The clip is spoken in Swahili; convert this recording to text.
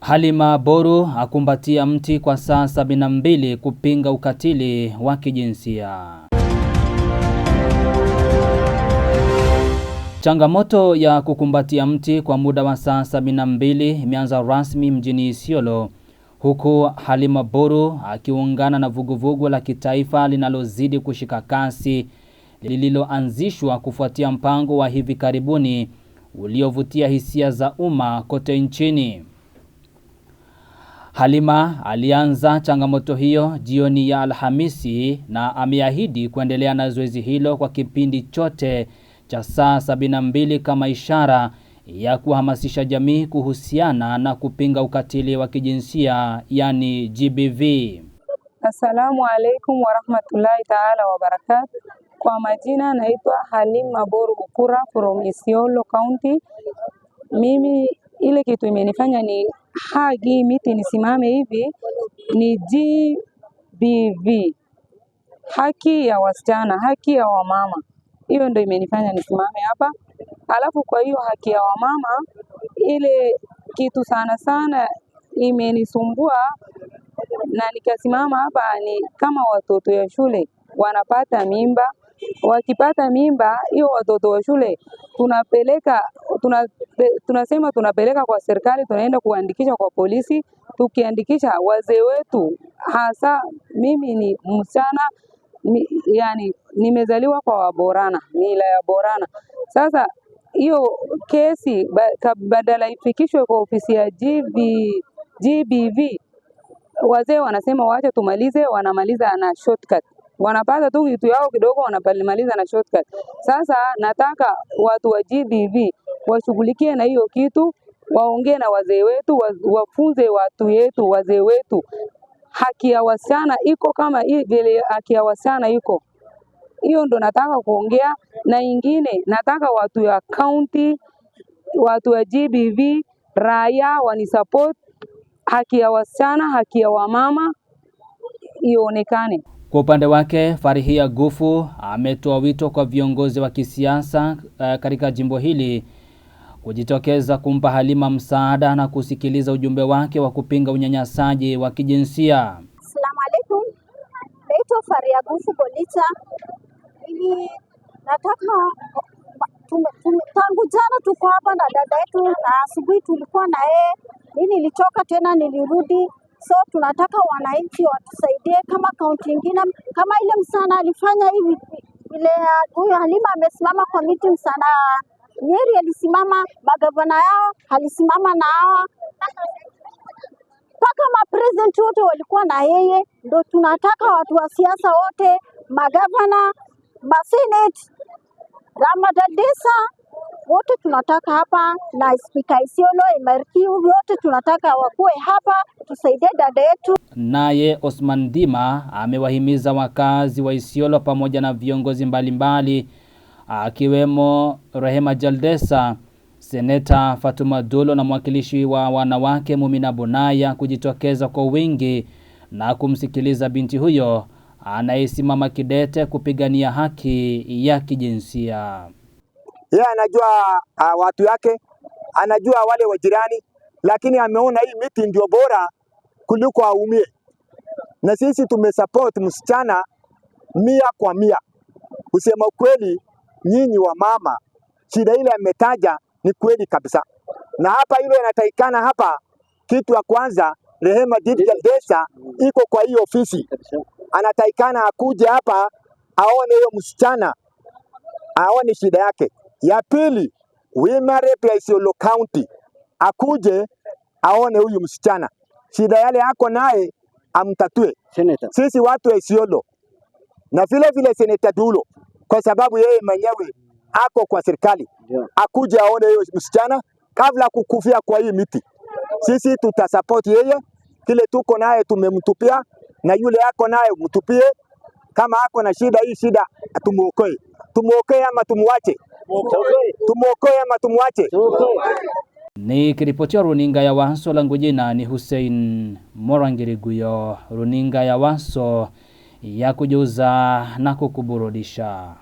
Halima Boru akumbatia mti kwa saa 72 kupinga ukatili wa kijinsia. Changamoto ya kukumbatia mti kwa muda wa saa 72 imeanza rasmi mjini Isiolo, huku Halima Boru akiungana na vuguvugu la kitaifa linalozidi kushika kasi lililoanzishwa kufuatia mpango wa hivi karibuni uliovutia hisia za umma kote nchini. Halima alianza changamoto hiyo jioni ya Alhamisi na ameahidi kuendelea na zoezi hilo kwa kipindi chote cha saa 72 kama ishara ya kuhamasisha jamii kuhusiana na kupinga ukatili wa kijinsia, yani GBV. Assalamu alaikum warahmatullahi ta'ala wabarakatuh. Kwa majina naitwa Halima Boru Ukura from Isiolo County. Mimi ile kitu imenifanya ni hagi miti nisimame hivi ni GBV, haki ya wasichana, haki ya wamama. Hiyo ndio imenifanya nisimame hapa. Alafu kwa hiyo haki ya wamama, ile kitu sana imenisumbua na nikasimama hapa ni kama watoto ya shule wanapata mimba. Wakipata mimba, hiyo watoto wa shule tunapeleka kwa serikali, tunaenda kuandikisha kwa polisi. Tukiandikisha wazee wetu, hasa mimi ni msichana, yani nimezaliwa kwa Waborana, mila ya Borana. Sasa hiyo kesi badala ifikishwe kwa ofisi ya GBV, wazee wanasema waache tumalize, wanamaliza na shortcut. Wanapata tu kitu yao kidogo, wanamaliza na shortcut. Sasa nataka watu wa GBV washughulikie na hiyo kitu, waongee na wazee wetu, wafunze watu yetu, wazee wetu. Haki ya wasichana iko kama vile haki ya wasichana iko. Hiyo ndo nataka kuongea. Na ingine nataka watu ya county, watu wa GBV, raia wanisupport. Haki ya wasichana, haki ya wamama ionekane. Kwa upande wake, Farihia Gufu ametoa wito kwa viongozi wa kisiasa katika jimbo hili kujitokeza kumpa Halima msaada na kusikiliza ujumbe wake wa kupinga unyanyasaji wa kijinsia. Assalamu alaikum. Naitwa Farihia Gufu Bolicha. Mimi nataka tangu jana tuko hapa na dada yetu na asubuhi tulikuwa na yeye. Mimi nilitoka tena nilirudi. So tunataka wananchi watusaidie kama kaunti nyingine, kama ile msana alifanya hivi ile huyo Halima amesimama kwa miti, msana Nyeri alisimama, magavana yao alisimama na hawa, mpaka mapresident wote walikuwa na yeye. Ndio tunataka watu wa siasa wote, magavana, masenate, Ramadadesa wote tunataka hapa, na Speaker Isiolo, MRP wote tunataka wakuwe hapa tusaidie dada yetu. Naye Osman Dima amewahimiza wakazi wa Isiolo pamoja na viongozi mbalimbali akiwemo Rehema Jaldesa, Seneta Fatuma Dulo na mwakilishi wa wanawake Mumina Bonaya kujitokeza kwa wingi na kumsikiliza binti huyo anayesimama kidete kupigania haki ya kijinsia. Yeye anajua watu yake, anajua wale wajirani, lakini ameona hii miti ndio bora kuliko aumie. Na sisi tumesupport msichana 100%. Kusema kweli, nyinyi wa mama, shida ile ametaja ni kweli kabisa. Na hapa ile inatakikana hapa, kitu ya kwanza, Rehema Jaldesa iko kwa hiyo ofisi. Anatakikana akuje hapa aone hiyo msichana, aone shida yake. Ya pili, Women Rep ya Isiolo County akuje aone huyu msichana, shida yale yako naye amtatue. Sisi watu wa Isiolo na vile Seneta Dulo, kwa sababu yeye mwenyewe ako kwa serikali, akuje aone huyu msichana kabla kukufia kwa hii miti. Sisi tutasupport yeye, kile tuko naye tumemtupia, na yule yako naye mtupie. Kama ako na shida, hii shida tumuokoe. Tumuokoe ama tumuache? Tumuokoe ama tumuache? Nikiripotia runinga ya Waso, langu jina ni Hussein Morangiriguyo, runinga ya Waso ya kujuza na kukuburudisha.